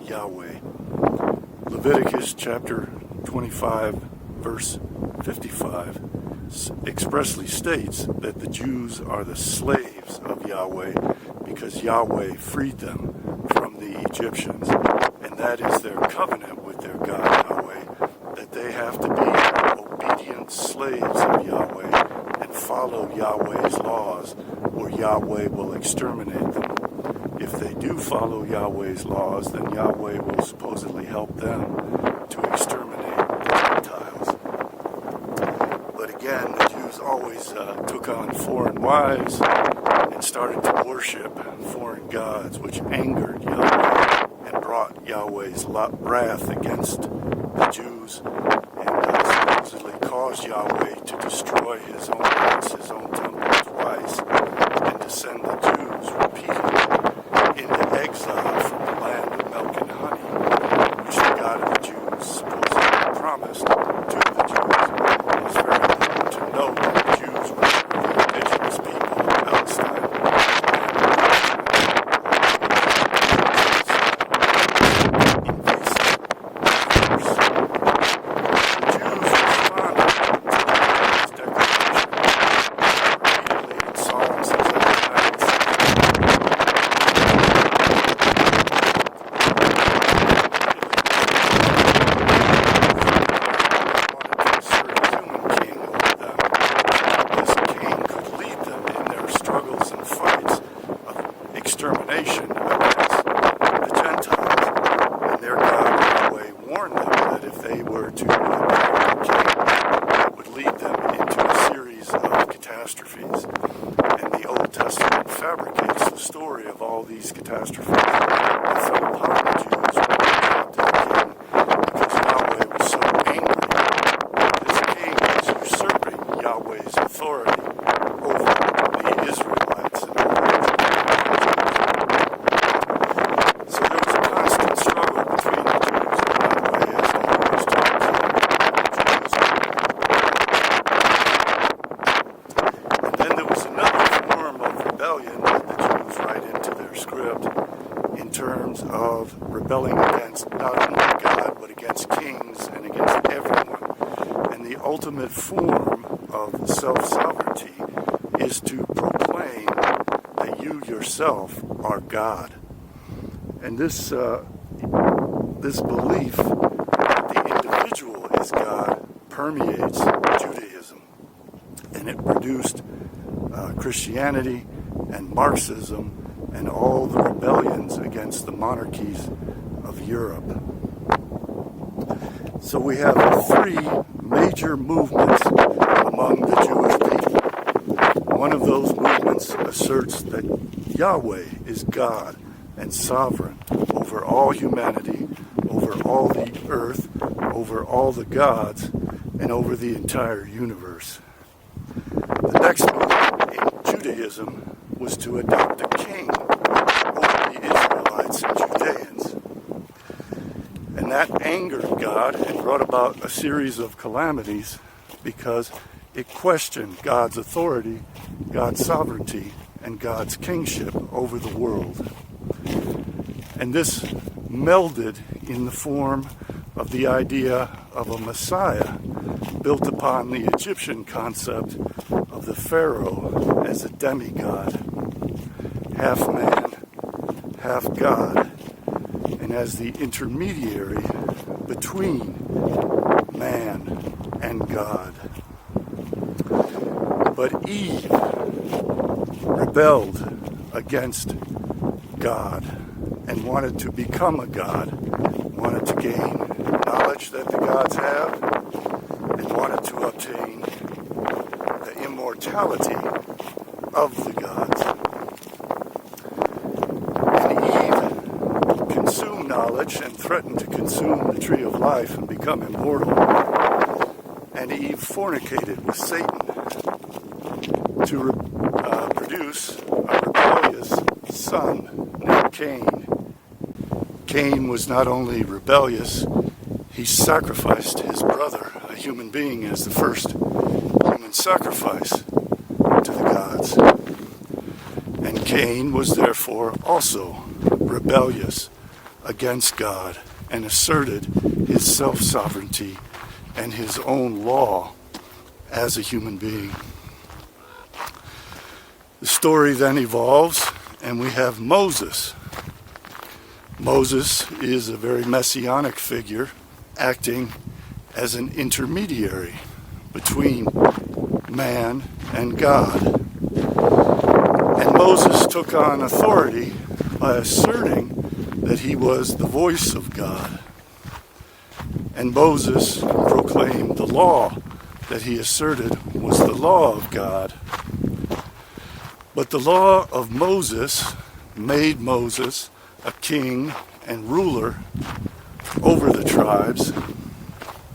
Yahweh. Leviticus chapter 25, verse 55 expressly states that the Jews are the slaves of Yahweh because Yahweh freed them from the Egyptians. And that is their covenant with their God Yahweh, that they have to be obedient slaves of Yahweh and follow Yahweh's laws, or Yahweh will exterminate them. If they do follow Yahweh's laws, then Yahweh will supposedly help them to exterminate the Gentiles. But again, the Jews always took on foreign wives and started to worship foreign gods, which angered Yahweh and brought Yahweh's wrath against the Jews, and supposedly caused Yahweh to destroy his own house, his own temple twice, and to send the Jews repeatedly into exile from the land of milk and honey, which the God of the Jews supposedly promised to the Jews. It was very important to note that the Jews were the indigenous people of Palestine. Extermination against the Gentiles, and their God Yahweh warned them that if they were to attack the king, it would lead them into a series of catastrophes. And the Old Testament fabricates the story of all these catastrophes that fell upon the Jews when they adopted the king, because Yahweh was so angry that this king was usurping Yahweh's authority over the Israelites and over the Jews. Of rebelling against not only God but against kings and against everyone. And the ultimate form of self-sovereignty is to proclaim that you yourself are God. And this belief that the individual is God permeates Judaism, and it produced Christianity and Marxism and all the rebellions against the monarchies of Europe. So we have three major movements among the Jewish people. One of those movements asserts that Yahweh is God and sovereign over all humanity, over all the earth, over all the gods, and over the entire universe. The next movement in Judaism was to adopt a king over the Israelites and Judeans. And that angered God and brought about a series of calamities because it questioned God's authority, God's sovereignty, and God's kingship over the world. And this melded in the form of the idea of a Messiah built upon the Egyptian concept of the Pharaoh as a demigod, half man, half God, and as the intermediary between man and God. But Eve rebelled against God and wanted to become a god, wanted to gain knowledge that the gods have, and wanted to obtain the immortality of the gods. And Eve consumed knowledge and threatened to consume the tree of life and become immortal. And Eve fornicated with Satan to produce a rebellious son named Cain. Cain was not only rebellious, he sacrificed his brother, a human being, as the first human sacrifice to the gods. And Cain was therefore also rebellious against God and asserted his self-sovereignty and his own law as a human being. The story then evolves, and we have Moses. Moses is a very messianic figure, acting as an intermediary between man and God. And Moses took on authority by asserting that he was the voice of God. And Moses proclaimed the law that he asserted was the law of God. But the law of Moses made Moses a king and ruler over the tribes,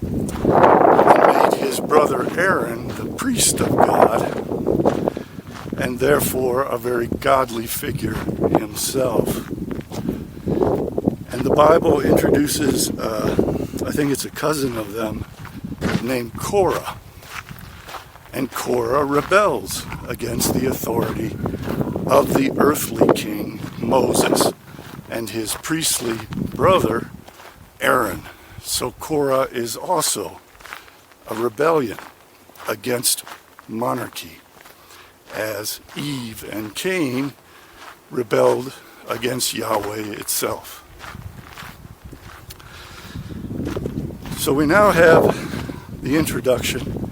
and made his brother Aaron the priest of God, and therefore a very godly figure himself. And the Bible introduces, I think it's a cousin of them, named Korah. And Korah rebels against the authority of the earthly king Moses and his priestly brother Aaron. So Korah is also a rebellion against monarchy, as Eve and Cain rebelled against Yahweh itself. So we now have the introduction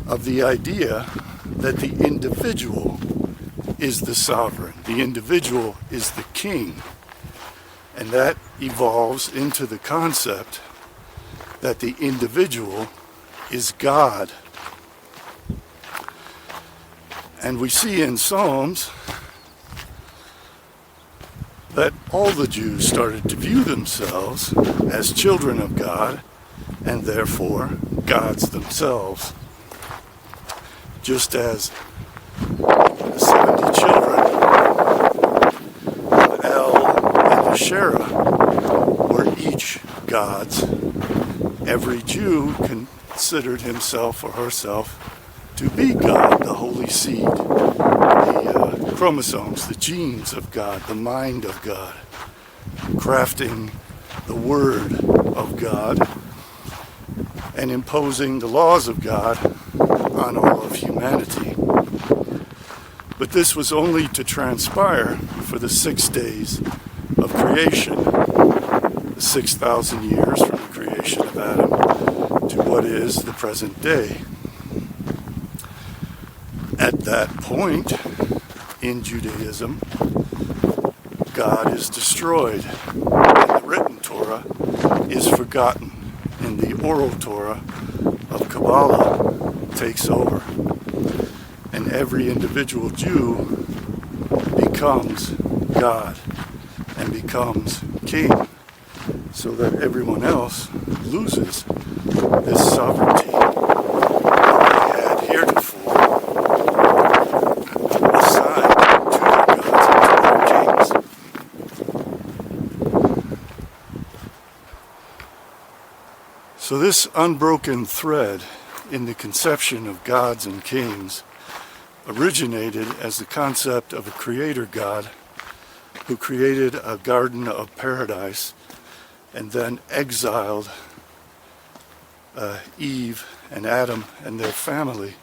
of the idea that the individual is the sovereign. The individual is the king. And that evolves into the concept that the individual is God. And we see in Psalms that all the Jews started to view themselves as children of God and therefore gods themselves. Just as the 70 children of El and Asherah were each gods, every Jew considered himself or herself to be God, the holy seed, the chromosomes, the genes of God, the mind of God, crafting the word of God and imposing the laws of God on all of humanity. But this was only to transpire for the 6 days of creation, the 6,000 years from the creation of Adam to what is the present day. At that point in Judaism, God is destroyed, and the written Torah is forgotten, and the oral Torah of Kabbalah takes over, and every individual Jew becomes God and becomes king, so that everyone else loses this sovereignty that they had heretofore assigned to their gods and to their kings. So this unbroken thread in the conception of gods and kings originated as the concept of a creator God who created a garden of paradise and then exiled Eve and Adam and their family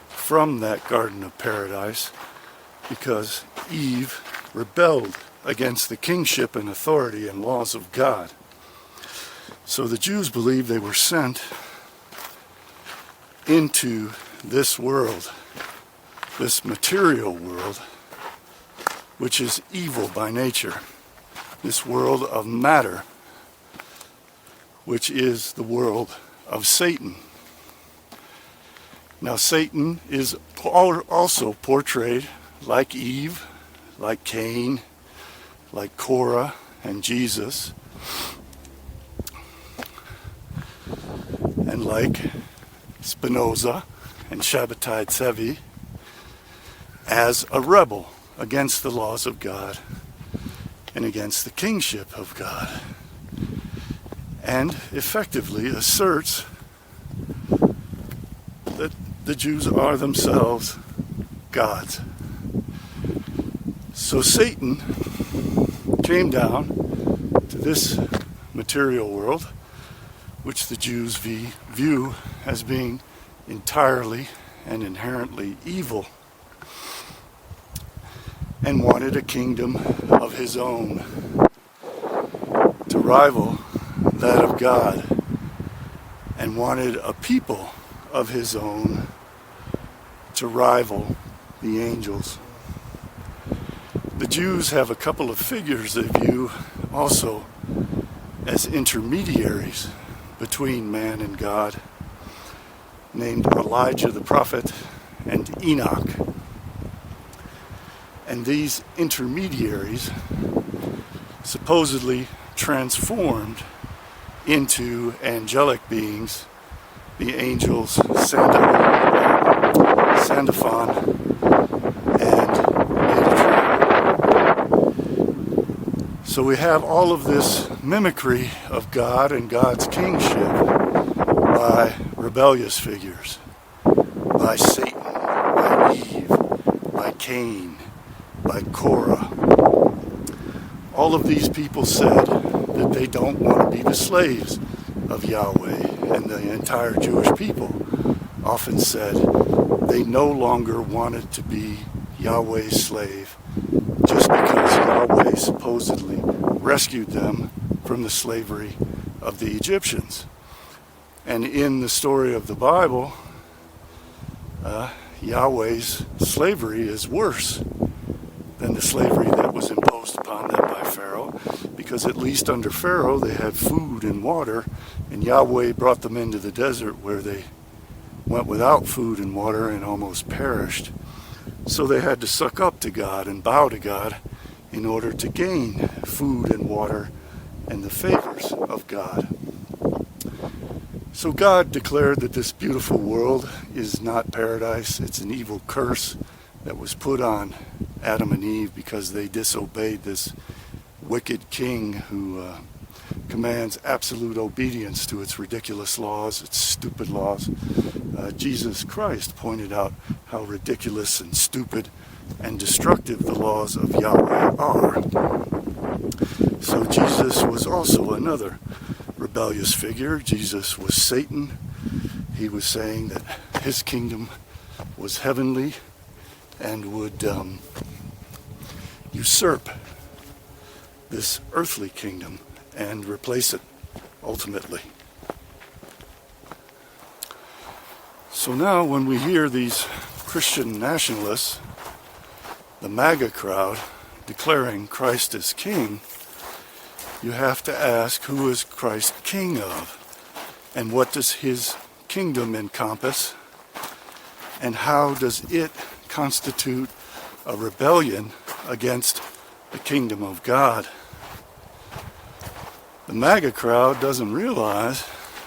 from that garden of paradise because Eve rebelled against the kingship and authority and laws of God. So the Jews believed they were sent into this world, this material world, which is evil by nature, this world of matter, which is the world of Satan. Now Satan is also portrayed like Eve, like Cain, like Korah and Jesus, and like Spinoza and Shabbatai Tzvi, as a rebel against the laws of God and against the kingship of God, and effectively asserts that the Jews are themselves gods. So Satan came down to to this material world, which the Jews view as being entirely and inherently evil, and wanted a kingdom of his own to rival that of God, and wanted a people of his own to rival the angels. The Jews have a couple of figures they view also as intermediaries between man and God, named Elijah the prophet and Enoch. And these intermediaries supposedly transformed into angelic beings, the angels Sandalphon and Metatron. So we have all of this mimicry of God and God's kingship by rebellious figures, by Satan, by Eve, by Cain, by Korah. All of these people said that they don't want to be the slaves of Yahweh, and the entire Jewish people often said they no longer wanted to be Yahweh's slave just because Yahweh supposedly rescued them from the slavery of the Egyptians. And in the story of the Bible, Yahweh's slavery is worse than the slavery that was imposed upon them by Pharaoh, because at least under Pharaoh they had food and water, and Yahweh brought them into the desert where they went without food and water and almost perished. So they had to suck up to God and bow to God in order to gain food and water and the favors of God. So God declared that this beautiful world is not paradise. It's an evil curse that was put on Adam and Eve because they disobeyed this wicked king who commands absolute obedience to its ridiculous laws, its stupid laws. Jesus Christ pointed out how ridiculous and stupid and destructive the laws of Yahweh are. So Jesus was also another rebellious figure. Jesus was Satan. He was saying that his kingdom was heavenly and would usurp this earthly kingdom and replace it ultimately. So now when we hear these Christian nationalists, the MAGA crowd, declaring Christ as king, you have to ask, who is Christ king of? And what does his kingdom encompass? And how does it constitute a rebellion against the kingdom of God? The MAGA crowd doesn't realize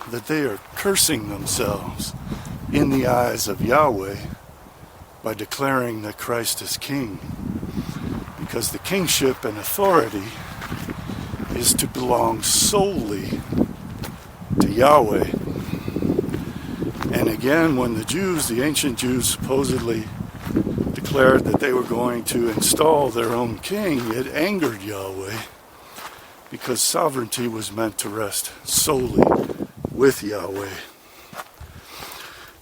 that they are cursing themselves in the eyes of Yahweh by declaring that Christ is king, because the kingship and authority is to belong solely to Yahweh. And again, when the Jews, the ancient Jews, supposedly declared that they were going to install their own king, it angered Yahweh, because sovereignty was meant to rest solely with Yahweh.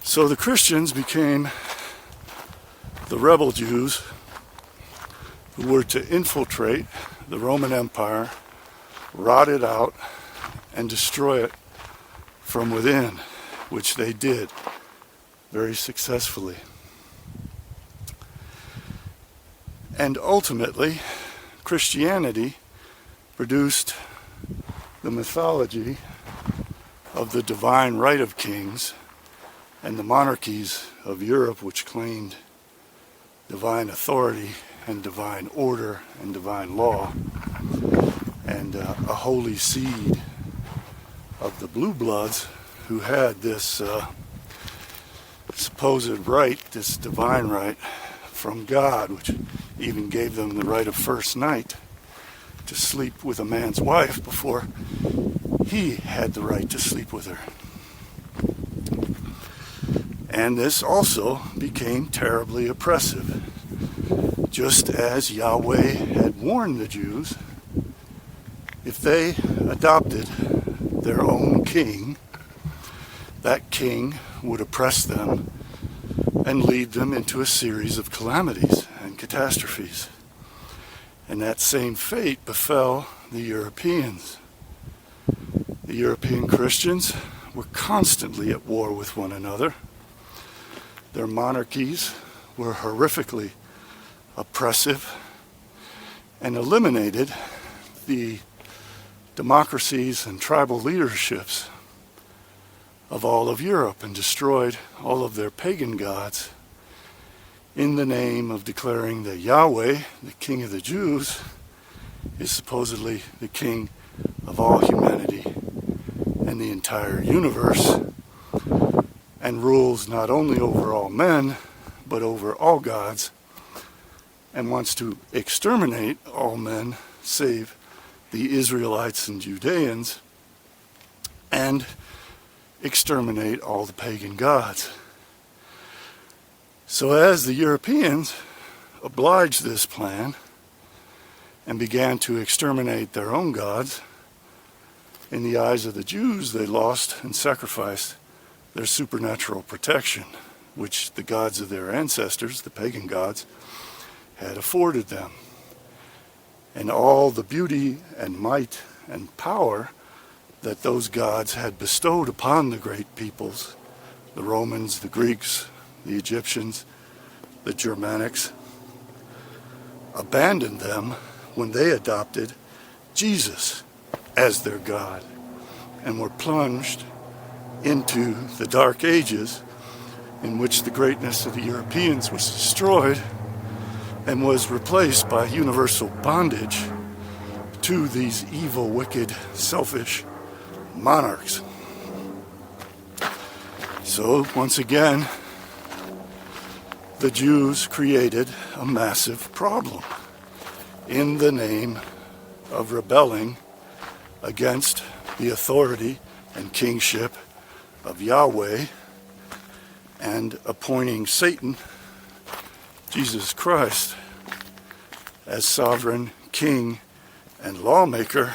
So the Christians became the rebel Jews who were to infiltrate the Roman Empire, rot it out, and destroy it from within, which they did very successfully. And ultimately, Christianity produced the mythology of the divine right of kings and the monarchies of Europe, which claimed divine authority and divine order and divine law, and a holy seed of the blue bloods who had this supposed right, this divine right from God, which even gave them the right of first night to sleep with a man's wife before he had the right to sleep with her. And this also became terribly oppressive. Just as Yahweh had warned the Jews If they adopted their own king, that king would oppress them and lead them into a series of calamities and catastrophes. And that same fate befell the Europeans. The European Christians were constantly at war with one another. Their monarchies were horrifically oppressive and eliminated the democracies and tribal leaderships of all of Europe and destroyed all of their pagan gods in the name of declaring that Yahweh, the King of the Jews, is supposedly the King of all humanity and the entire universe, and rules not only over all men, but over all gods, and wants to exterminate all men save the Israelites and Judeans, and exterminate all the pagan gods. So as the Europeans obliged this plan and began to exterminate their own gods, in the eyes of the Jews they lost and sacrificed their supernatural protection, which the gods of their ancestors, the pagan gods, had afforded them. And all the beauty and might and power that those gods had bestowed upon the great peoples, the Romans, the Greeks, the Egyptians, the Germanics, abandoned them when they adopted Jesus as their God and were plunged into the dark ages in which the greatness of the Europeans was destroyed and was replaced by universal bondage to these evil, wicked, selfish monarchs. So once again, the Jews created a massive problem in the name of rebelling against the authority and kingship of Yahweh and appointing Satan, Jesus Christ, as sovereign king and lawmaker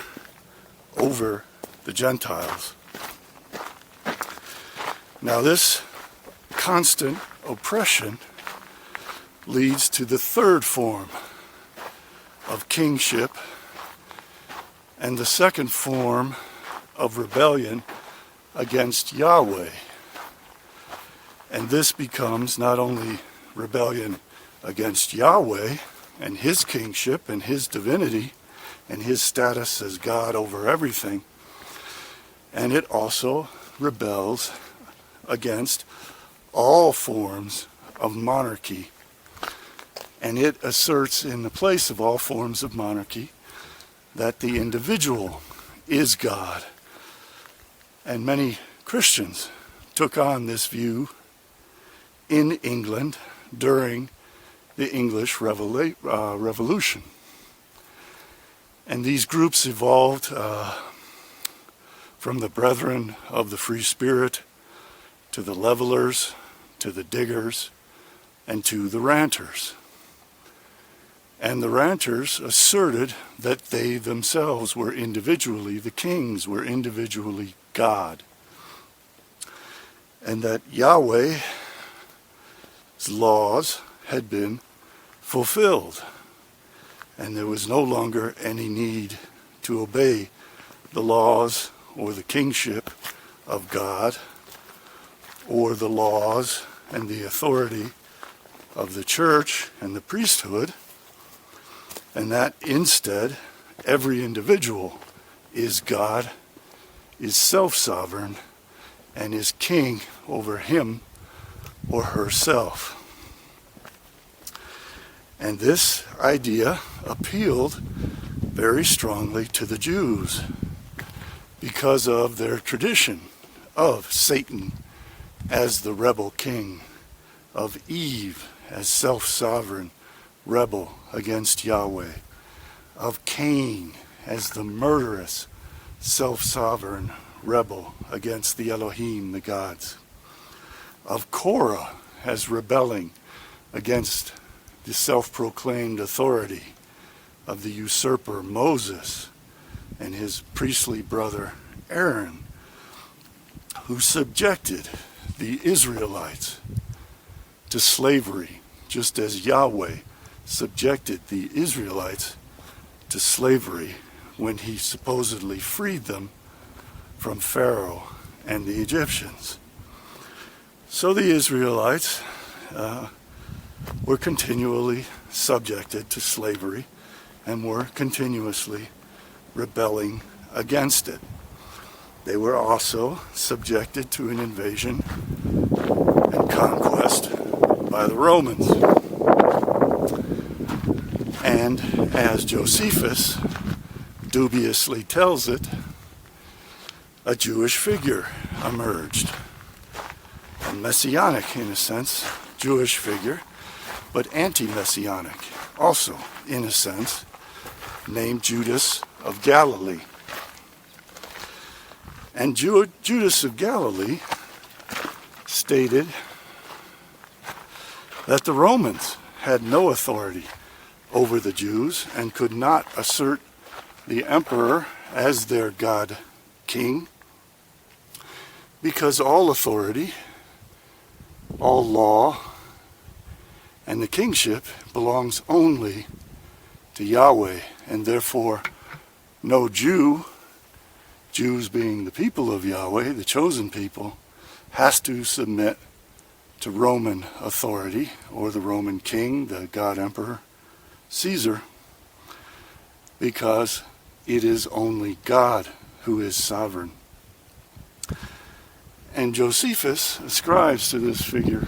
over the Gentiles. Now this constant oppression leads to the third form of kingship and the second form of rebellion against Yahweh. And this becomes not only rebellion against Yahweh and his kingship and his divinity and his status as God over everything, and it also rebels against all forms of monarchy. And it asserts in the place of all forms of monarchy that the individual is God. And many Christians took on this view in England during the English Revolution. And these groups evolved from the Brethren of the Free Spirit to the Levelers, to the Diggers, and to the Ranters. And the Ranters asserted that they themselves were individually the kings, were individually God. And that Yahweh's laws had been fulfilled. And there was no longer any need to obey the laws or the kingship of God or the laws and the authority of the church and the priesthood, and that instead every individual is God, is self-sovereign, and is king over him or herself. And this idea appealed very strongly to the Jews because of their tradition of Satan as the rebel king, of Eve as self-sovereign rebel against Yahweh, of Cain as the murderous self-sovereign rebel against the Elohim, the gods, of Korah as rebelling against the self-proclaimed authority of the usurper Moses, and his priestly brother Aaron, who subjected the Israelites to slavery, just as Yahweh subjected the Israelites to slavery when he supposedly freed them from Pharaoh and the Egyptians. So the Israelites were continually subjected to slavery and were continuously rebelling against it. They were also subjected to an invasion and conquest by the Romans. And as Josephus dubiously tells it, a Jewish figure emerged. A messianic, in a sense, Jewish figure, but anti-messianic, also, in a sense, named Judas of Galilee. And Judas of Galilee stated that the Romans had no authority over the Jews and could not assert the emperor as their god king, because all authority, all law, and the kingship belongs only to Yahweh, and therefore no Jew, Jews being the people of Yahweh, the chosen people, has to submit to Roman authority or the Roman king, the god emperor, Caesar, because it is only God who is sovereign. And Josephus ascribes to this figure,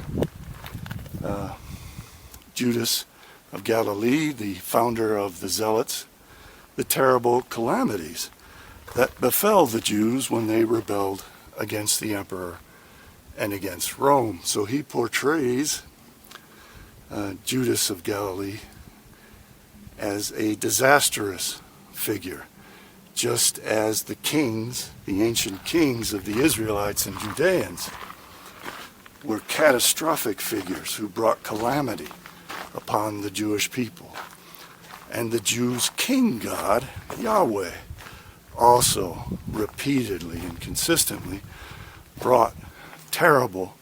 Judas of Galilee, the founder of the Zealots, the terrible calamities that befell the Jews when they rebelled against the emperor and against Rome. So he portrays Judas of Galilee as a disastrous figure, just as the kings, the ancient kings of the Israelites and Judeans, were catastrophic figures who brought calamity upon the Jewish people. And the Jews' king god, Yahweh, also repeatedly and consistently brought terrible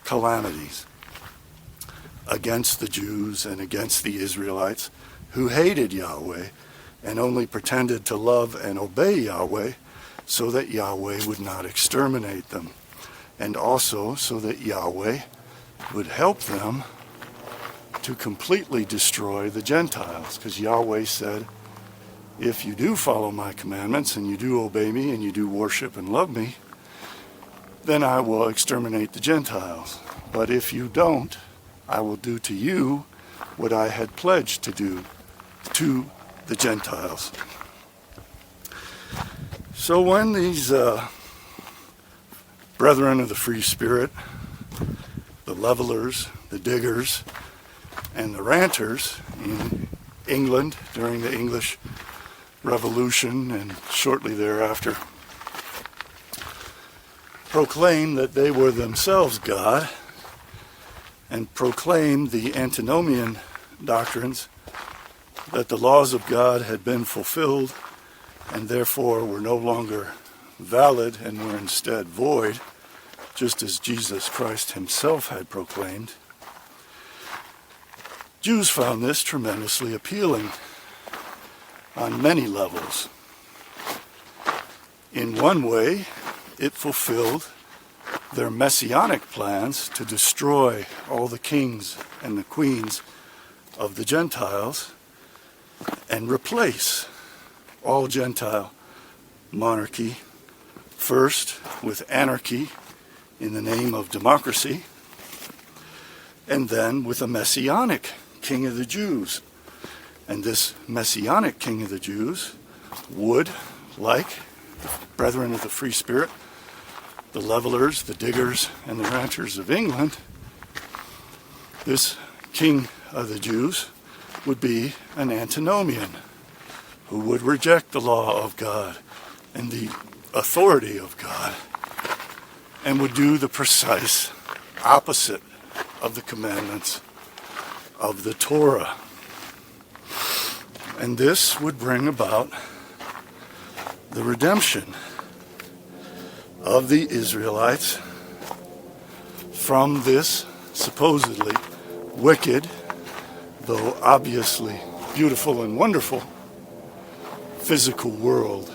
calamities against the Jews and against the Israelites who hated Yahweh and only pretended to love and obey Yahweh so that Yahweh would not exterminate them, and also so that Yahweh would help them to completely destroy the Gentiles, because Yahweh said, if you do follow my commandments and you do obey me and you do worship and love me, then I will exterminate the Gentiles. But if you don't, I will do to you what I had pledged to do to the Gentiles. So when these brethren of the free spirit, the levelers, the diggers, and the ranters in England during the English Revolution and shortly thereafter proclaimed that they were themselves God and proclaimed the antinomian doctrines that the laws of God had been fulfilled and therefore were no longer valid and were instead void, just as Jesus Christ himself had proclaimed. Jews found this tremendously appealing on many levels. In one way, it fulfilled their messianic plans to destroy all the kings and the queens of the Gentiles and replace all Gentile monarchy, first with anarchy in the name of democracy, and then with a messianic king of the Jews. And this messianic king of the Jews would, like the brethren of the free spirit, the levelers, the diggers, and the ranchers of England, this king of the Jews would be an antinomian who would reject the law of God and the authority of God and would do the precise opposite of the commandments of the Torah. And this would bring about the redemption of the Israelites from this supposedly wicked, though obviously beautiful and wonderful, physical world.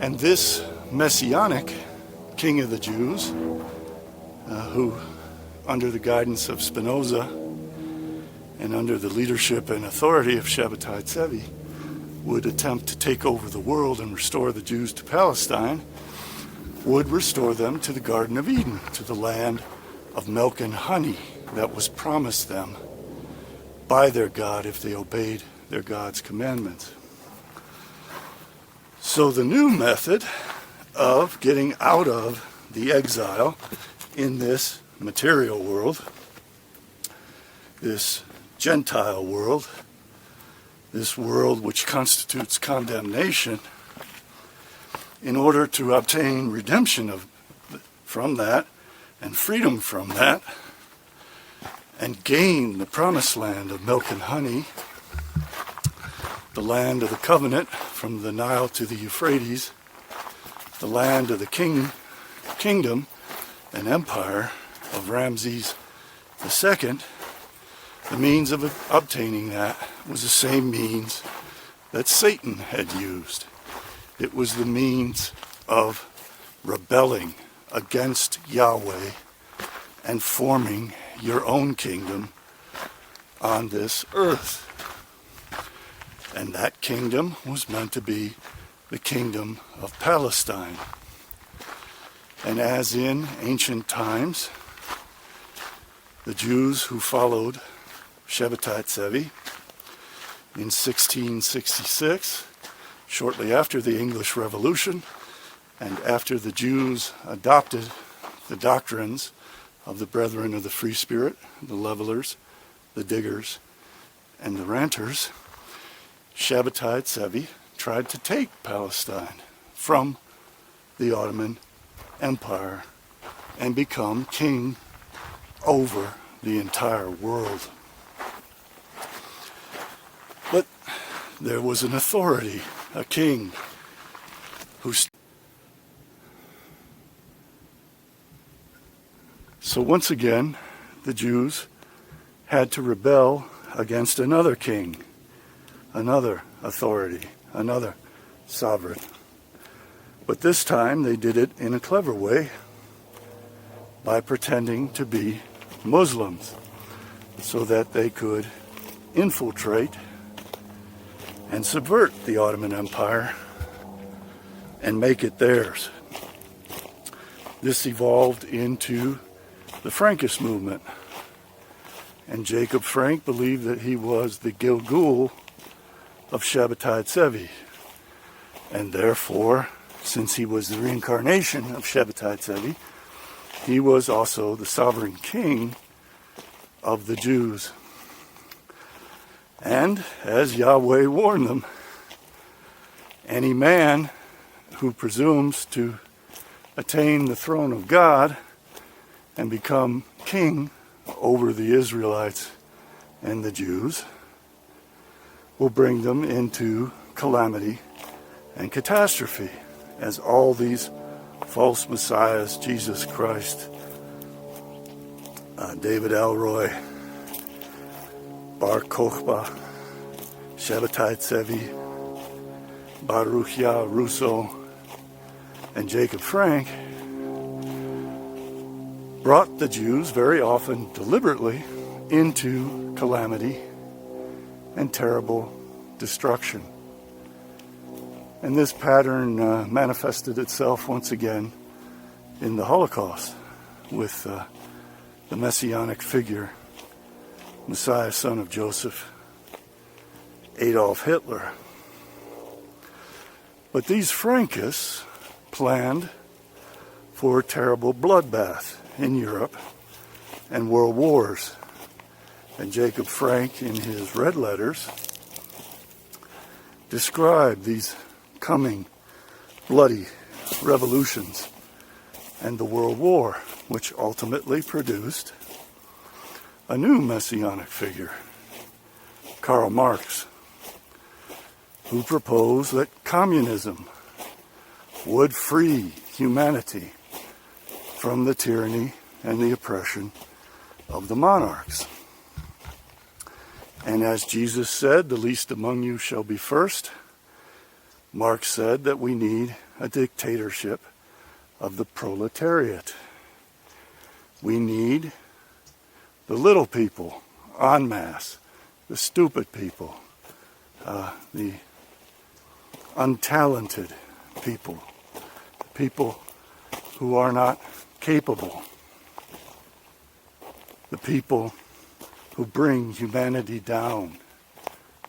And this messianic king of the Jews, who, under the guidance of Spinoza and under the leadership and authority of Shabbatai Tzvi, would attempt to take over the world and restore the Jews to Palestine, would restore them to the Garden of Eden, to the land of milk and honey that was promised them by their God if they obeyed their God's commandments. So the new method of getting out of the exile in this material world, this Gentile world, this world which constitutes condemnation, in order to obtain redemption from that and freedom from that, and gain the promised land of milk and honey, the land of the covenant from the Nile to the Euphrates, the land of the kingdom and empire of Ramses II, the means of obtaining that was the same means that Satan had used. It was the means of rebelling against Yahweh and forming your own kingdom on this earth. And that kingdom was meant to be the kingdom of Palestine. And as in ancient times, the Jews who followed Shabbatai Tzvi in 1666, shortly after the English Revolution, and after the Jews adopted the doctrines of the Brethren of the Free Spirit, the Levelers, the Diggers, and the Ranters, Shabbatai Tzvi tried to take Palestine from the Ottoman Empire and become king over the entire world. But there was an authority, a king, who... So once again, the Jews had to rebel against another king, another authority, another sovereign. But this time they did it in a clever way by pretending to be Muslims so that they could infiltrate and subvert the Ottoman Empire and make it theirs. This evolved into the Frankist movement, and Jacob Frank believed that he was the Gilgul of Shabbatai Tzvi, and therefore, since he was the reincarnation of Shabbatai Tzvi, he was also the sovereign king of the Jews. And, as Yahweh warned them, any man who presumes to attain the throne of God and become king over the Israelites and the Jews will bring them into calamity and catastrophe, as all these false messiahs, Jesus Christ, David Elroy, Bar Kokhba, Shabbatai Tzvi, Baruch Yah Russo, and Jacob Frank brought the Jews very often deliberately into calamity and terrible destruction. And this pattern manifested itself once again in the Holocaust with the messianic figure, Messiah, son of Joseph, Adolf Hitler. But these Frankists planned for a terrible bloodbath in Europe and world wars. And Jacob Frank, in his red letters, described these coming bloody revolutions and the World War, which ultimately produced a new messianic figure, Karl Marx. who proposed that communism would free humanity from the tyranny and the oppression of the monarchs. And as Jesus said, the least among you shall be first, Marx said that we need a dictatorship of the proletariat. We need the little people en masse, the stupid people, the untalented people, the people who are not capable, the people who bring humanity down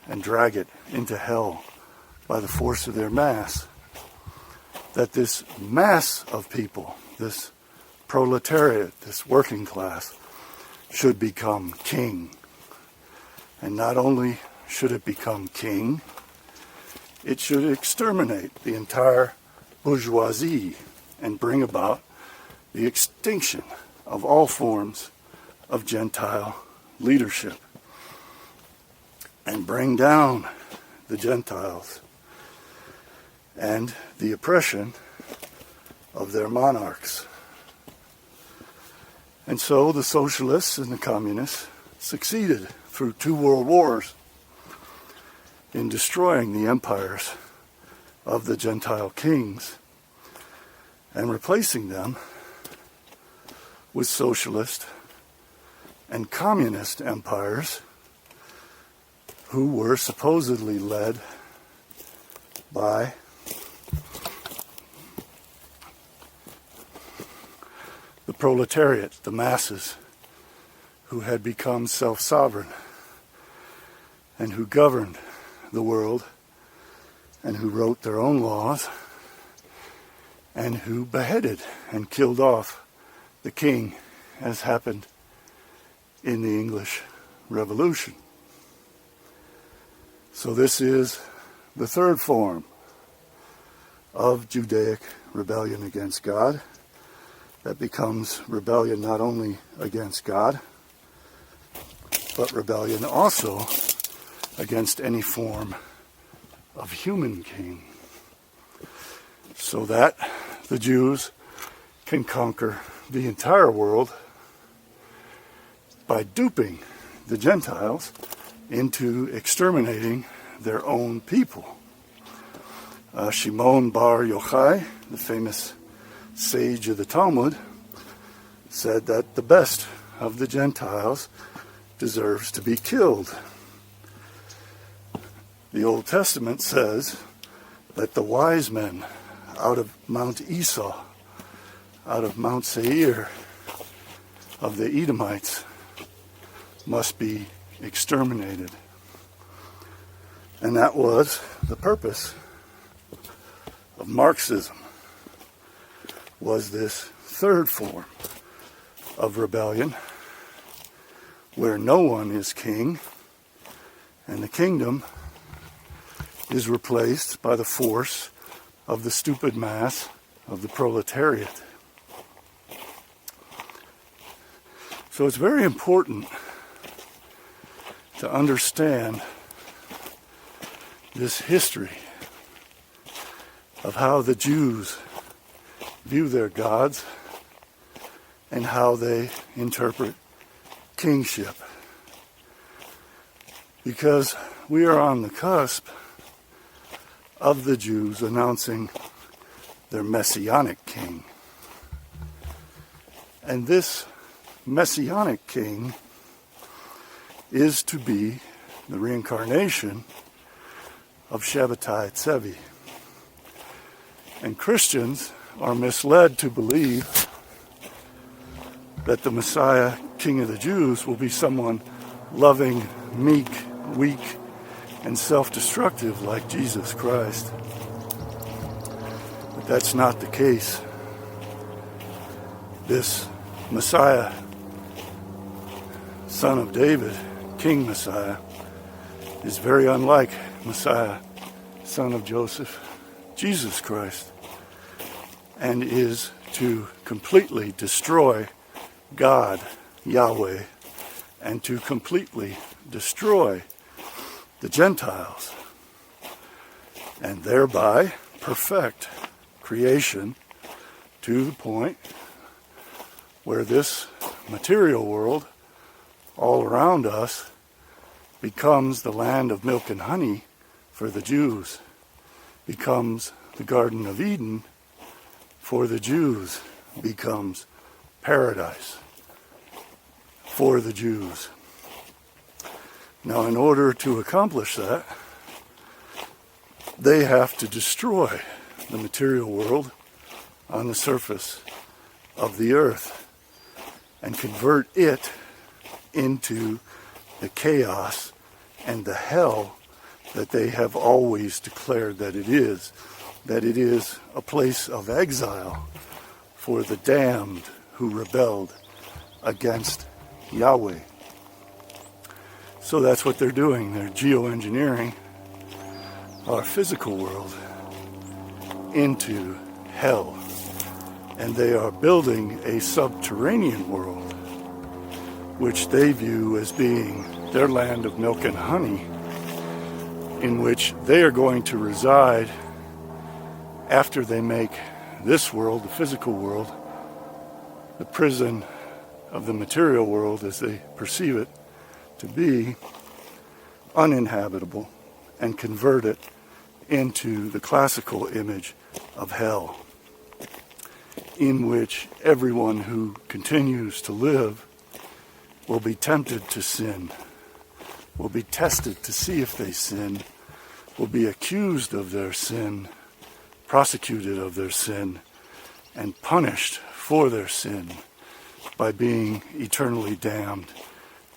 and drag it into hell by the force of their mass. That this mass of people, this proletariat, this working class, should become king. And not only should it become king, it should exterminate the entire bourgeoisie and bring about the extinction of all forms of Gentile leadership and bring down the Gentiles and the oppression of their monarchs. And so the socialists and the communists succeeded through 2 world wars in destroying the empires of the Gentile kings and replacing them with socialist and communist empires who were supposedly led by the proletariat, the masses, who had become self-sovereign and who governed the world and who wrote their own laws and who beheaded and killed off the king, as happened in the English Revolution. So this is the third form of Judaic rebellion against God that becomes rebellion not only against God, but rebellion also against any form of human king, so that the Jews can conquer the entire world by duping the Gentiles into exterminating their own people. Shimon bar Yochai, the famous sage of the Talmud, said that the best of the Gentiles deserves to be killed. The Old Testament says that the wise men out of Mount Esau, out of Mount Seir, of the Edomites, must be exterminated. And that was the purpose of Marxism, was this third form of rebellion where no one is king and the kingdom is replaced by the force of the stupid mass of the proletariat. So it's very important to understand this history of how the Jews view their gods and how they interpret kingship. Because we are on the cusp of the Jews announcing their messianic king. And this messianic king is to be the reincarnation of Shabbatai Tzvi. And Christians are misled to believe that the Messiah, King of the Jews, will be someone loving, meek, weak, and self-destructive like Jesus Christ. But that's not the case. This Messiah, son of David, King Messiah, is very unlike Messiah, son of Joseph, Jesus Christ, and is to completely destroy God, Yahweh, and to completely destroy the Gentiles. and thereby perfect creation to the point where this material world all around us becomes the land of milk and honey for the Jews, becomes the Garden of Eden for the Jews, becomes paradise for the Jews. Now, in order to accomplish that, they have to destroy the material world on the surface of the earth and convert it into the chaos and the hell that they have always declared that it is a place of exile for the damned who rebelled against Yahweh. So that's what they're doing. They're geoengineering our physical world into hell. And they are building a subterranean world, which they view as being their land of milk and honey, in which they are going to reside after they make this world, the physical world, the prison of the material world as they perceive it to be, uninhabitable, and convert it into the classical image of hell, in which everyone who continues to live will be tempted to sin, will be tested to see if they sin, will be accused of their sin, prosecuted of their sin, and punished for their sin by being eternally damned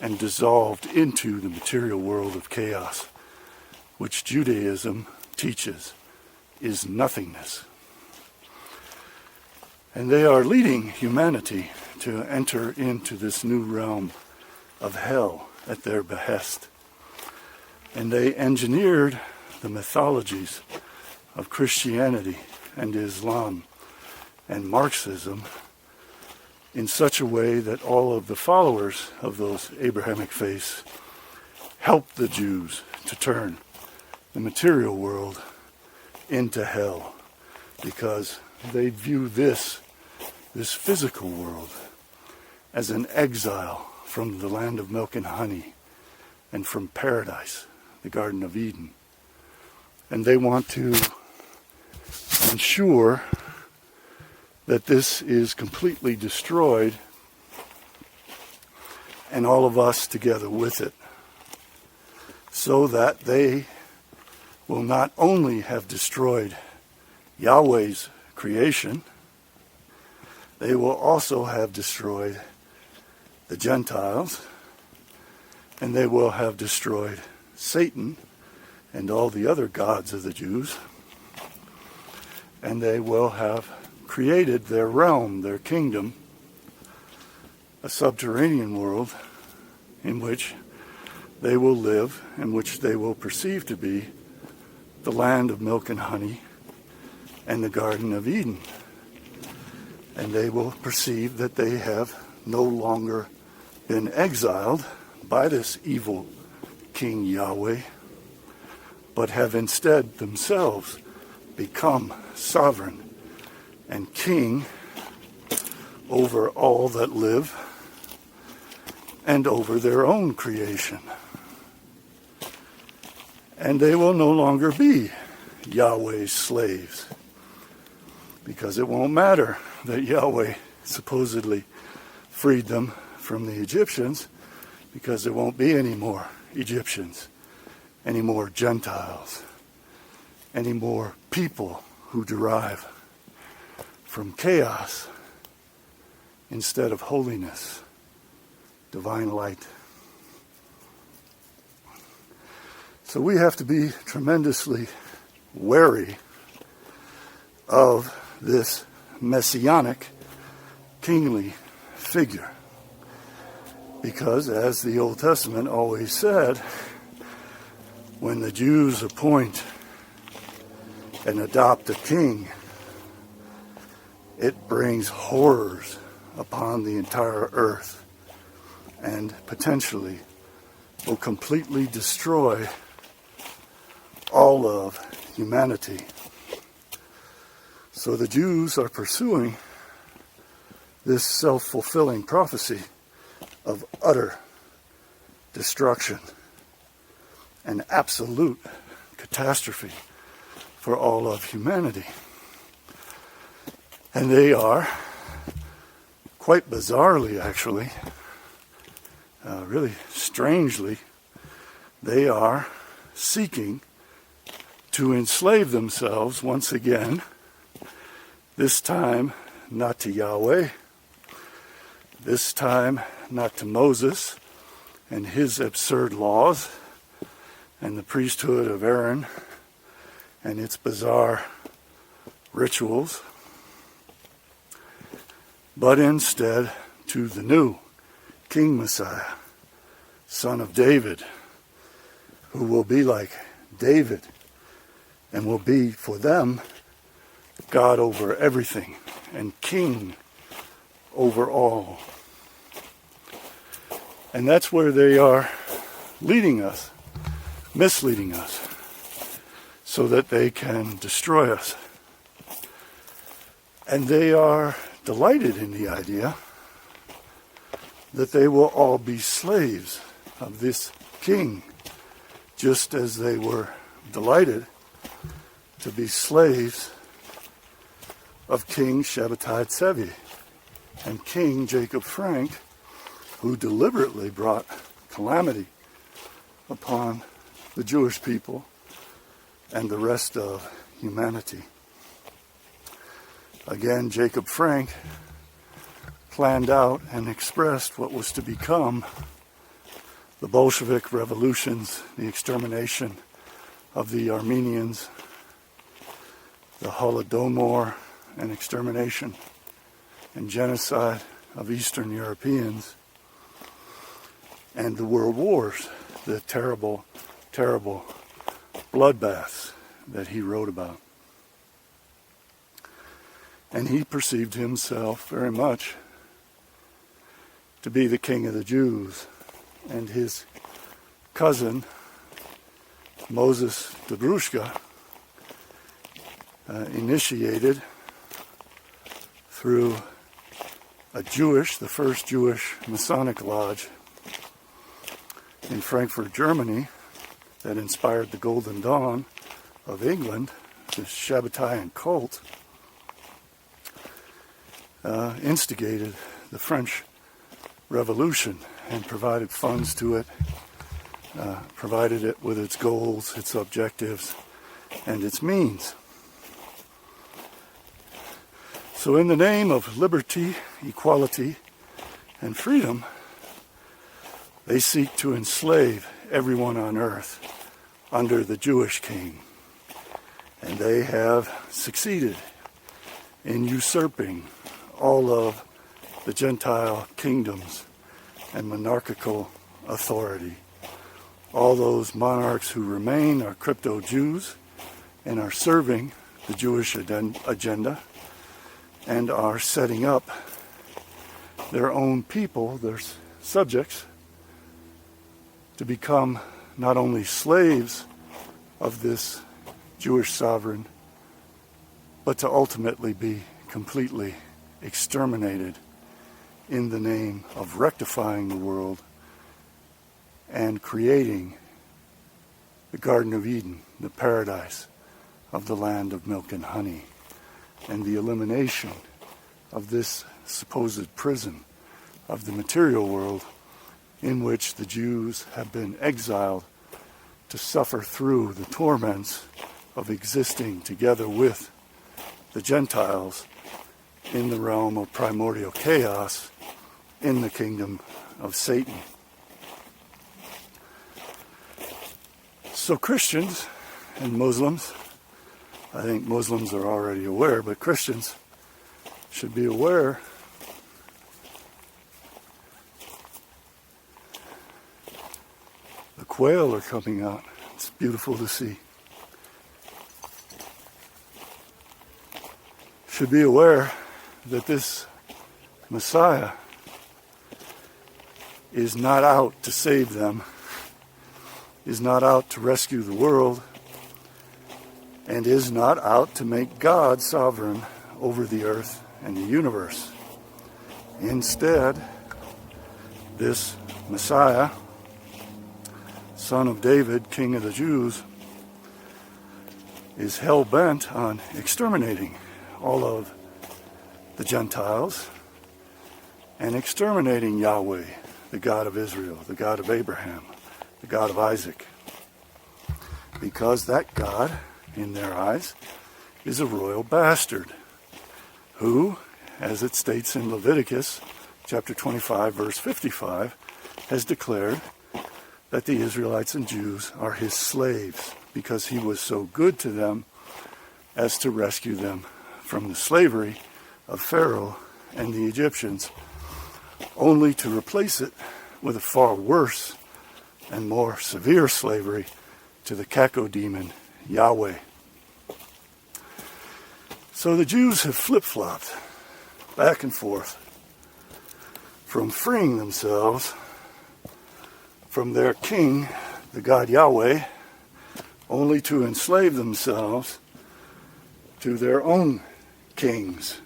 and dissolved into the material world of chaos, which Judaism teaches is nothingness. And they are leading humanity to enter into this new realm of hell at their behest. And they engineered the mythologies of Christianity and Islam and Marxism in such a way that all of the followers of those Abrahamic faiths helped the Jews to turn the material world into hell, because they view this physical world as an exile from the land of milk and honey and from paradise, the Garden of Eden. And they want to ensure that this is completely destroyed, and all of us together with it, so that they will not only have destroyed Yahweh's creation, they will also have destroyed the Gentiles, and they will have destroyed Satan and all the other gods of the Jews, and they will have created their realm, their kingdom, a subterranean world in which they will live, and which they will perceive to be the land of milk and honey and the Garden of Eden. And they will perceive that they have no longer been exiled by this evil King Yahweh, but have instead themselves become sovereign and king over all that live and over their own creation. And they will no longer be Yahweh's slaves, because it won't matter that Yahweh supposedly freed them from the Egyptians, because there won't be any more Egyptians, any more Gentiles, any more people who derive from chaos instead of holiness, divine light. So we have to be tremendously wary of this messianic, kingly figure. Because, as the Old Testament always said, when the Jews appoint and adopt a king, it brings horrors upon the entire earth and potentially will completely destroy all of humanity. So the Jews are pursuing this self-fulfilling prophecy of utter destruction and absolute catastrophe for all of humanity. And they are, quite bizarrely actually, really strangely, they are seeking to enslave themselves once again, this time not to Yahweh, this time not to Moses and his absurd laws and the priesthood of Aaron and its bizarre rituals, but instead to the new King Messiah, son of David, who will be like David and will be for them God over everything and king over all. And that's where they are leading us, misleading us, so that they can destroy us. And they are delighted in the idea that they will all be slaves of this king, just as they were delighted to be slaves of King Shabbatai Tzvi and King Jacob Frank, who deliberately brought calamity upon the Jewish people and the rest of humanity. Again, Jacob Frank planned out and expressed what was to become the Bolshevik revolutions, the extermination of the Armenians, the Holodomor, and extermination and genocide of Eastern Europeans, and the world wars, the terrible, terrible bloodbaths that he wrote about. And he perceived himself very much to be the king of the Jews, and his cousin, Moses Dobrushka, initiated through the first Jewish Masonic lodge in Frankfurt, Germany, that inspired the Golden Dawn of England, the Shabbatai cult, instigated the French Revolution and provided funds to it, provided it with its goals, its objectives, and its means. So in the name of liberty, equality, and freedom, they seek to enslave everyone on earth under the Jewish king. And they have succeeded in usurping all of the Gentile kingdoms and monarchical authority. All those monarchs who remain are crypto-Jews and are serving the Jewish agenda and are setting up their own people, their subjects, to become not only slaves of this Jewish sovereign, but to ultimately be completely exterminated in the name of rectifying the world and creating the Garden of Eden, the paradise of the land of milk and honey, and the elimination of this supposed prison of the material world in which the Jews have been exiled to suffer through the torments of existing together with the Gentiles in the realm of primordial chaos in the kingdom of Satan. So Christians and Muslims, I think Muslims are already aware, but Christians should be aware the quail are coming out. It's beautiful to see. Should be aware that this Messiah is not out to save them, is not out to rescue the world, and is not out to make God sovereign over the earth and the universe. Instead, this Messiah, son of David, king of the Jews, is hell-bent on exterminating all of the Gentiles and exterminating Yahweh, the God of Israel, the God of Abraham, the God of Isaac. Because that God, in their eyes, is a royal bastard who, as it states in Leviticus chapter 25, verse 55, has declared that the Israelites and Jews are his slaves because he was so good to them as to rescue them from the slavery of Pharaoh and the Egyptians, only to replace it with a far worse and more severe slavery to the cacodemon Yahweh. So the Jews have flip-flopped back and forth from freeing themselves from their king, the God Yahweh, only to enslave themselves to their own kings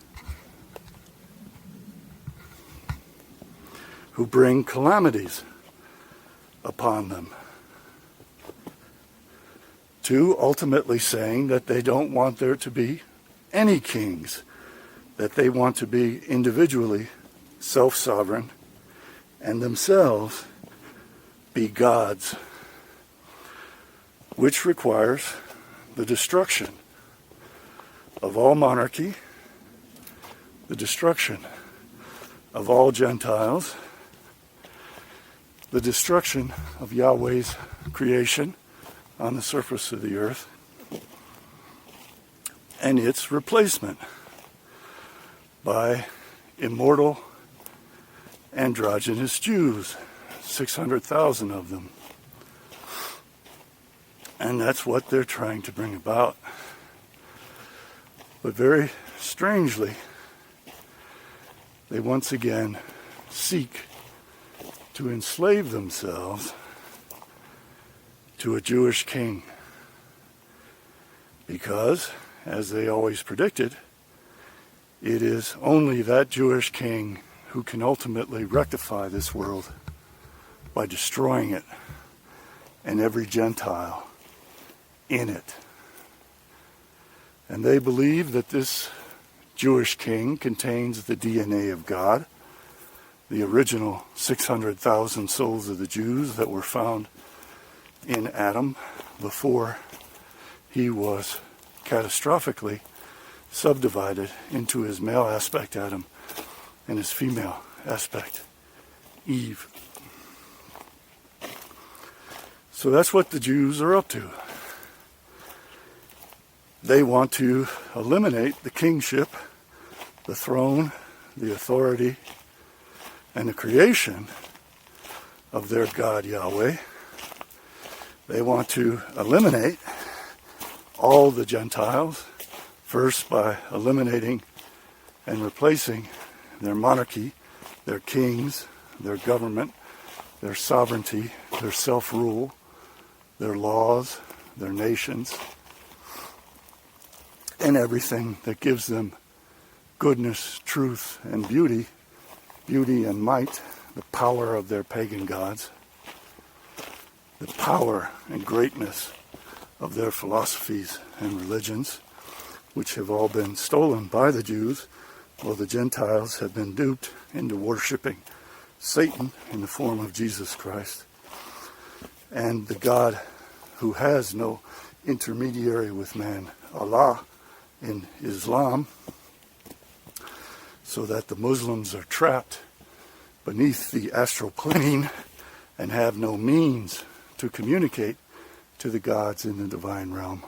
who bring calamities upon them, to ultimately saying that they don't want there to be any kings, that they want to be individually self-sovereign and themselves be gods, which requires the destruction of all monarchy, the destruction of all Gentiles, the destruction of Yahweh's creation on the surface of the earth, and its replacement by immortal androgynous Jews, 600,000 of them. And that's what they're trying to bring about. But very strangely, they once again seek to enslave themselves to a Jewish king. Because, as they always predicted, it is only that Jewish king who can ultimately rectify this world by destroying it and every Gentile in it. And they believe that this Jewish king contains the DNA of God, the original 600,000 souls of the Jews that were found in Adam before he was catastrophically subdivided into his male aspect, Adam, and his female aspect, Eve. So that's what the Jews are up to. They want to eliminate the kingship, the throne, the authority, and the creation of their God Yahweh. They want to eliminate all the Gentiles, first by eliminating and replacing their monarchy, their kings, their government, their sovereignty, their self-rule, their laws, their nations, and everything that gives them goodness, truth, and beauty and might, the power of their pagan gods, the power and greatness of their philosophies and religions, which have all been stolen by the Jews, while the Gentiles have been duped into worshiping Satan in the form of Jesus Christ, and the God who has no intermediary with man, Allah, in Islam, so that the Muslims are trapped beneath the astral plane and have no means to communicate to the gods in the divine realm.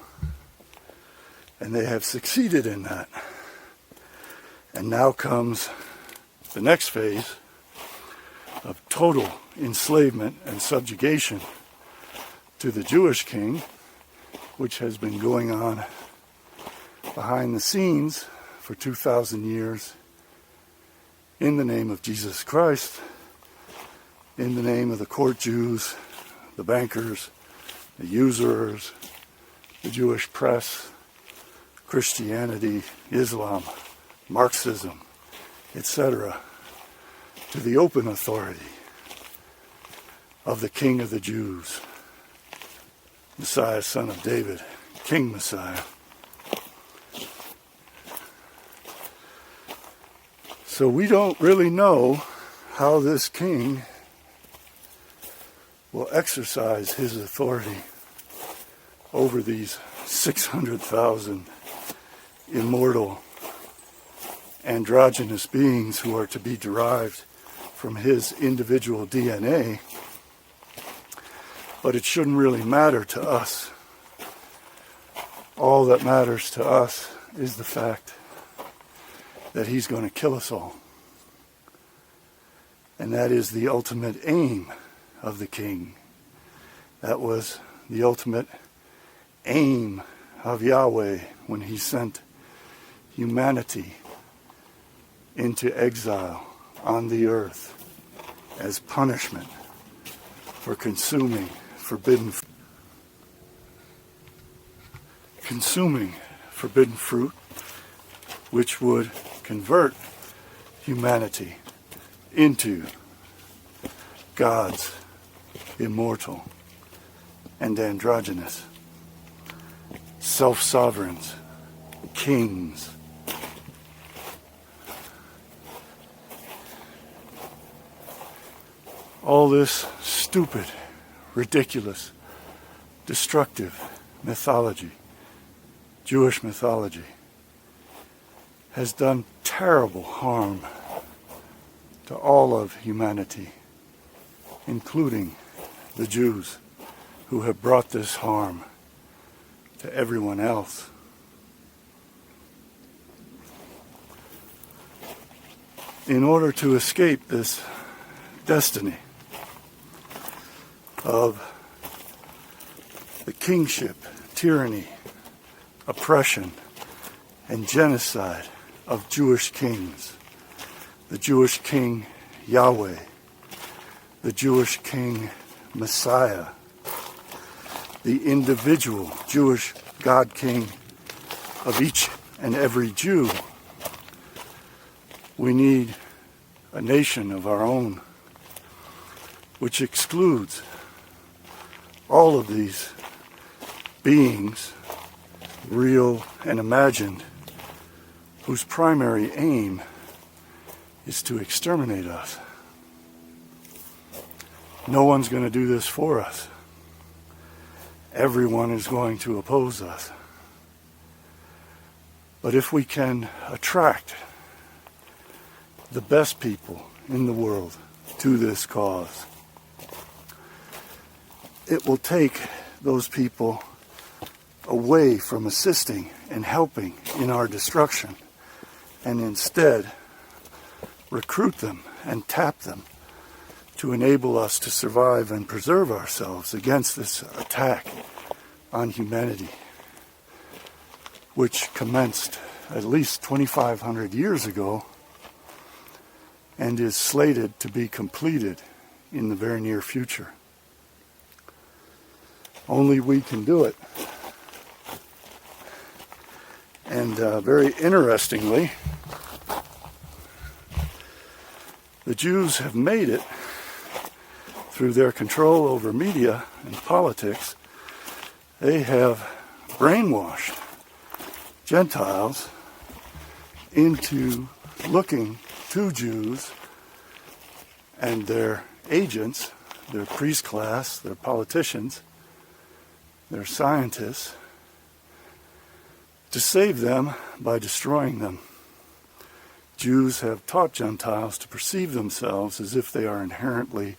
And they have succeeded in that. And now comes the next phase of total enslavement and subjugation to the Jewish king, which has been going on behind the scenes for 2,000 years in the name of Jesus Christ, in the name of the court Jews, the bankers, the usurers, the Jewish press, Christianity, Islam, Marxism, etc., to the open authority of the King of the Jews, Messiah, son of David, King Messiah. So we don't really know how this king will exercise his authority over these 600,000 immortal androgynous beings who are to be derived from his individual DNA. But it shouldn't really matter to us. All that matters to us is the fact that he's going to kill us all. And that is the ultimate aim of the king. That was the ultimate aim of Yahweh when he sent humanity into exile on the earth as punishment for consuming forbidden fruit, which would convert humanity into gods, immortal and androgynous, self-sovereigns, kings. All this stupid, ridiculous, destructive mythology, Jewish mythology, has done terrible harm to all of humanity, including the Jews, who have brought this harm to everyone else. In order to escape this destiny of the kingship, tyranny, oppression, and genocide of Jewish kings, the Jewish king Yahweh, the Jewish king Messiah, the individual Jewish God King of each and every Jew, we need a nation of our own, which excludes all of these beings, real and imagined, whose primary aim is to exterminate us. No one's going to do this for us. Everyone is going to oppose us. But if we can attract the best people in the world to this cause, it will take those people away from assisting and helping in our destruction, and instead recruit them and tap them to enable us to survive and preserve ourselves against this attack on humanity, which commenced at least 2,500 years ago and is slated to be completed in the very near future. Only we can do it. And very interestingly, the Jews have made it through their control over media and politics. They have brainwashed Gentiles into looking to Jews and their agents, their priest class, their politicians, their scientists, to save them by destroying them. Jews have taught Gentiles to perceive themselves as if they are inherently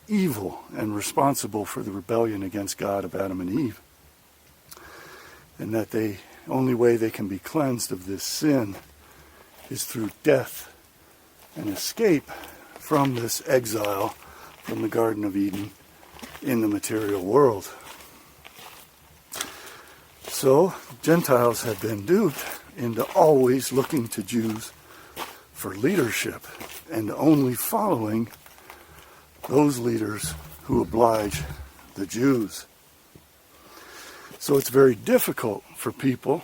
evil and responsible for the rebellion against God of Adam and Eve, and that the only way they can be cleansed of this sin is through death and escape from this exile from the Garden of Eden in the material world. So Gentiles have been duped into always looking to Jews for leadership and only following those leaders who oblige the Jews. So it's very difficult for people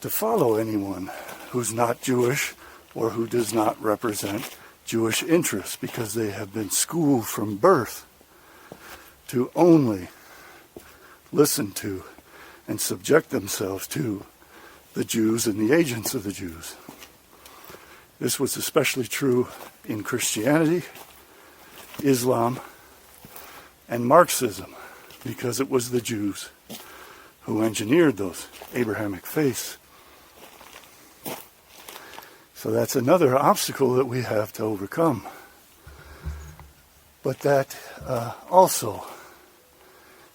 to follow anyone who's not Jewish or who does not represent Jewish interests, because they have been schooled from birth to only listen to and subject themselves to the Jews and the agents of the Jews. This was especially true in Christianity, Islam, and Marxism, because it was the Jews who engineered those Abrahamic faiths. So that's another obstacle that we have to overcome. But that also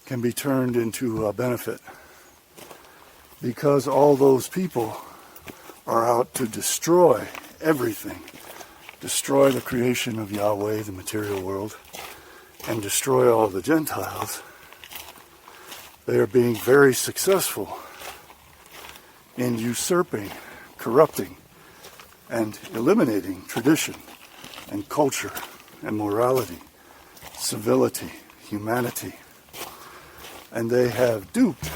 can be turned into a benefit, because all those people are out to destroy everything, destroy the creation of Yahweh, the material world, and destroy all the Gentiles. They are being very successful in usurping, corrupting, and eliminating tradition and culture and morality, civility, humanity. And they have duped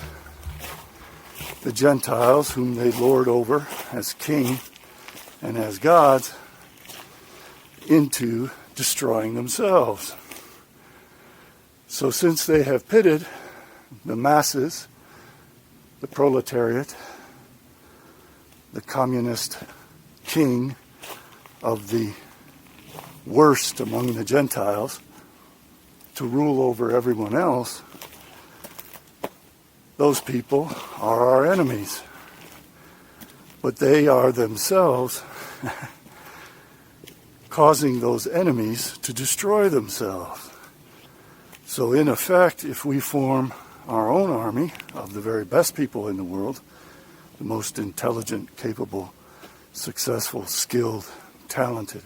the Gentiles, whom they lord over as king and as gods, into destroying themselves. So since they have pitted the masses, the proletariat, the communist king of the worst among the Gentiles, to rule over everyone else, those people are our enemies. But they are themselves causing those enemies to destroy themselves. So in effect, if we form our own army of the very best people in the world, the most intelligent, capable, successful, skilled, talented,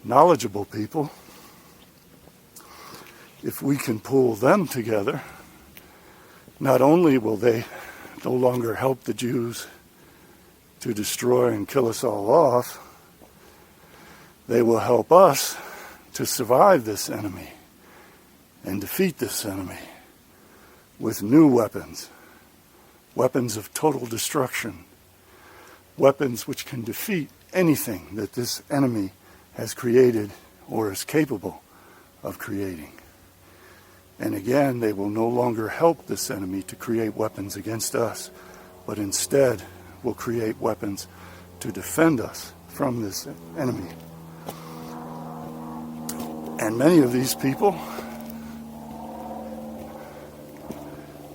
knowledgeable people, if we can pull them together, not only will they no longer help the Jews to destroy and kill us all off, they will help us to survive this enemy and defeat this enemy with new weapons, weapons of total destruction, weapons which can defeat anything that this enemy has created or is capable of creating. And again, they will no longer help this enemy to create weapons against us, but instead will create weapons to defend us from this enemy. And many of these people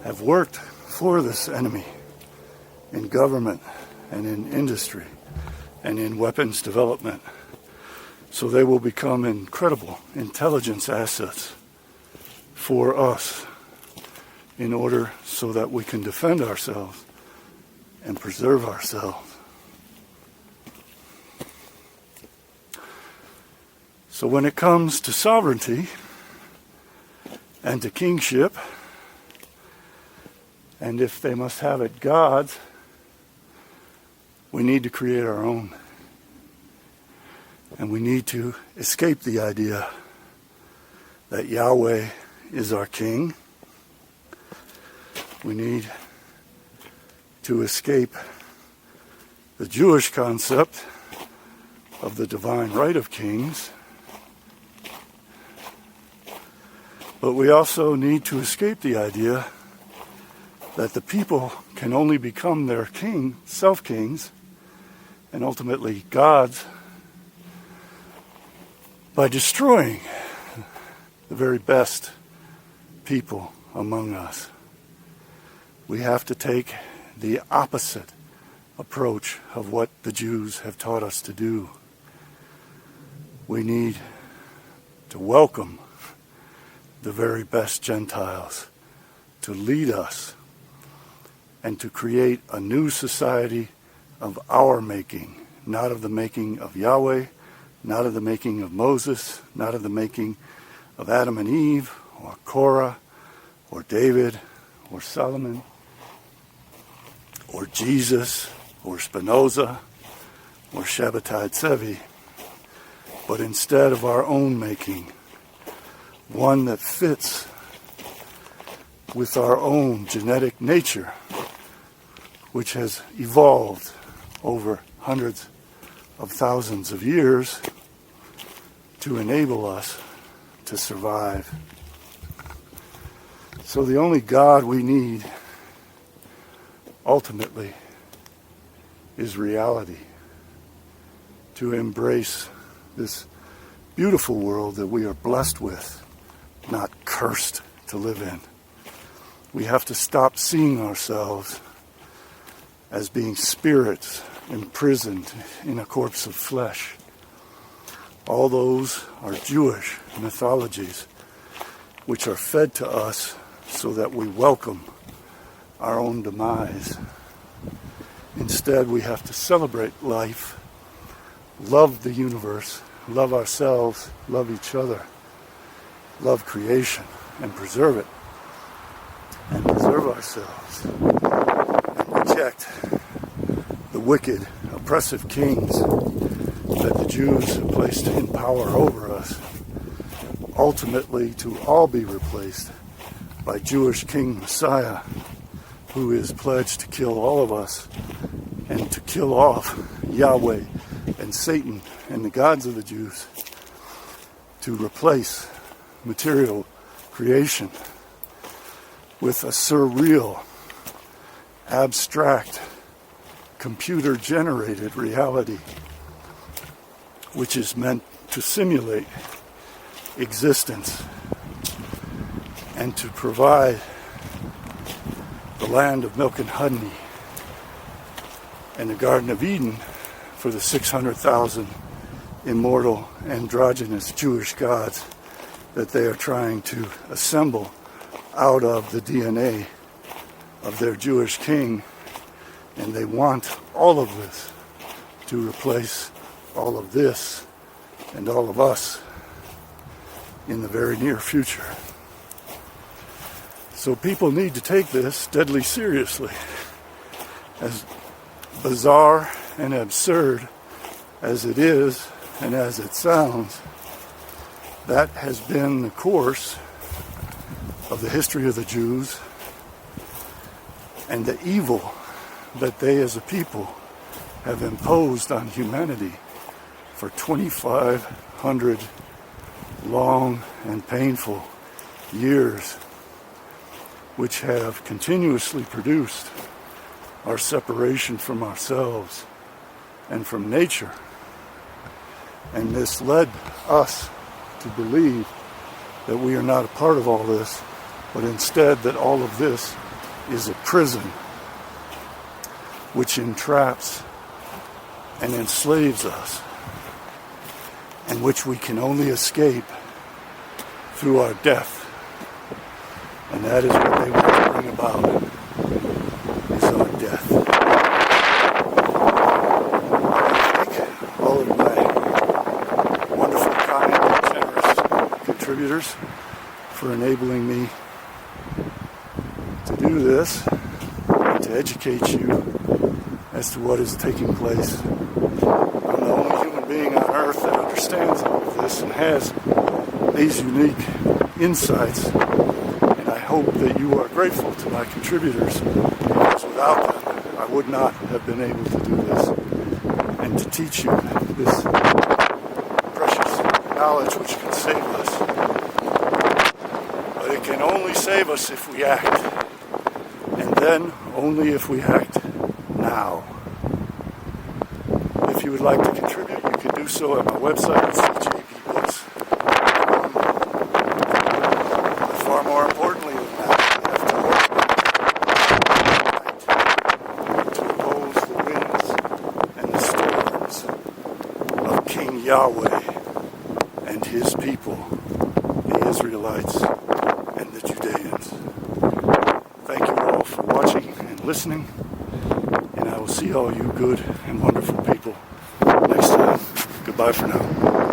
have worked for this enemy in government and in industry and in weapons development. So they will become incredible intelligence assets for us in order so that we can defend ourselves and preserve ourselves. So when it comes to sovereignty and to kingship, and if they must have it gods, we need to create our own. And we need to escape the idea that Yahweh is our king. We need to escape the Jewish concept of the divine right of kings. But we also need to escape the idea that the people can only become their king, self-kings, and ultimately gods, by destroying the very best people among us. We have to take the opposite approach of what the Jews have taught us to do. We need to welcome the very best Gentiles to lead us and to create a new society of our making, not of the making of Yahweh, not of the making of Moses, not of the making of Adam and Eve, or Korah, or David, or Solomon, or Jesus, or Spinoza, or Shabbatai Tzvi, but instead of our own making, one that fits with our own genetic nature, which has evolved over hundreds of thousands of years to enable us to survive. So the only God we need ultimately is reality, to embrace this beautiful world that we are blessed with, not cursed to live in. We have to stop seeing ourselves as being spirits imprisoned in a corpse of flesh. All those are Jewish mythologies which are fed to us so that we welcome our own demise. Instead, we have to celebrate life, love the universe, love ourselves, love each other, love creation, and preserve it, and preserve ourselves, and reject the wicked, oppressive kings that the Jews have placed in power over us, ultimately to all be replaced by Jewish King Messiah, who is pledged to kill all of us and to kill off Yahweh and Satan and the gods of the Jews, to replace material creation with a surreal, abstract, computer-generated reality which is meant to simulate existence and to provide the land of milk and honey and the Garden of Eden for the 600,000 immortal androgynous Jewish gods that they are trying to assemble out of the DNA of their Jewish king. And they want all of this to replace all of this and all of us in the very near future. So people need to take this deadly seriously. As bizarre and absurd as it is and as it sounds, that has been the course of the history of the Jews and the evil that they as a people have imposed on humanity for 2,500 long and painful years, which have continuously produced our separation from ourselves and from nature. And this led us to believe that we are not a part of all this, but instead that all of this is a prison which entraps and enslaves us, and which we can only escape through our death. And that is what they want to bring about, is our death. I thank all of my wonderful, kind, and generous contributors for enabling me to do this, and to educate you as to what is taking place. I'm the only human being on earth that understands all of this and has these unique insights. And I hope that you are grateful to my contributors, because without them, I would not have been able to do this and to teach you this precious knowledge which can save us. But it can only save us if we act, and then only if we act now. If you would like to contribute, you can do so at my website at CJBbooks. But far more importantly than that, you have to oppose the winds and the storms of King Yahweh and his people, the Israelites and the Judeans. Thank you all for watching and listening. And I will see all you good and wonderful people next time. Goodbye for now.